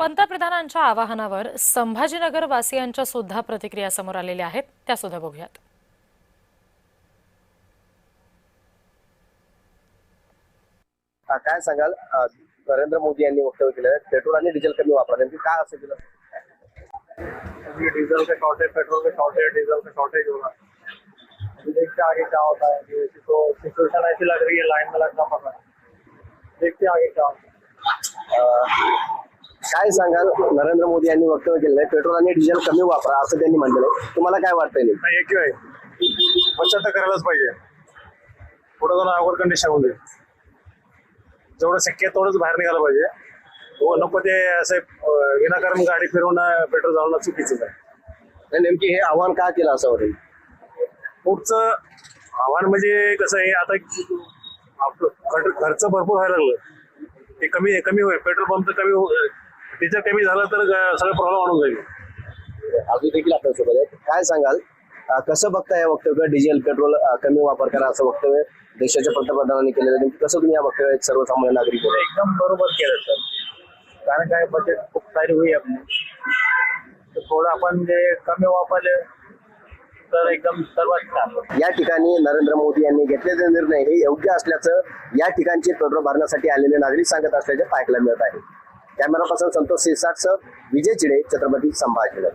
पंतप्रधानांच्या आवाहनावर संभाजीनगर वासियांच्या सुद्धा प्रतिक्रिया समोर आलेल्या आहेत, त्या सुद्धा बघूयात। काय सांगाल, नरेंद्र मोदी यांनी वक्तव्य केलं पेट्रोल आणि डिझेल कमी वापरा, नेमकी काय असं केलं? डीजल का शॉर्टेज, पेट्रोल का शॉर्टेज, डीजल का शॉर्टेज होगा। अभी देखते आगे क्या होता है। कि तो सिचुएशन ऐसी लग रही है, लाइन में लगना पड़ रहा है। देखते आगे क्या होता है। काय सांगाल, नरेंद्र मोदी यांनी वक्तव्य केलं पेट्रोल आणि डिझेल कमी वापरा असं त्यांनी म्हटलेलं आहे, तुम्हाला काय वाटतंय? नाही, एक आहे बचत तर करायलाच पाहिजे। पुढे जाऊन अवघड कंडिशन होऊन जाईल। जेवढं शक्य आहे तेवढंच बाहेर निघालं पाहिजे। हो, नको ते असं विनाकारण गाडी फिरवणं, पेट्रोल जाळणं चुकीचं आहे। नेमकी हे आव्हान का केलं असं वाटेल? पुढचं आव्हान म्हणजे कसं आहे, आता आपलं खर्च भरपूर व्हायला लागलं, ते कमी होईल। पेट्रोल पंप कमी डिझेल कमी झालं तर सगळं प्रॉब्लेम वाढून जाईल। अजून देखील आपल्यासोबत आहेत, काय सांगाल, कसं बघताय या वक्तव्य? डिझेल पेट्रोल कमी वापर करा असं वक्तव्य देशाच्या पंतप्रधानांनी केलेलं आहे, कसं तुम्ही या वक्तव्य सर्वसामान्य नागरिक? एकदम बरोबर केलं सर, कारण काय बजेट खूप सारी हुई आपली, तर थोडं आपण जे कमी वापरले तर एकदम सर्वात छान। या ठिकाणी नरेंद्र मोदी यांनी घेतलेले निर्णय हे योग्य असल्याचं या ठिकाणचे पेट्रोल भरण्यासाठी आलेले नागरिक सांगत असल्याचे पाहायला मिळत आहे। कॅमेरा पर्सन संतोष सिरसाटसह विजय चिडे, छत्रपती संभाजीनगर।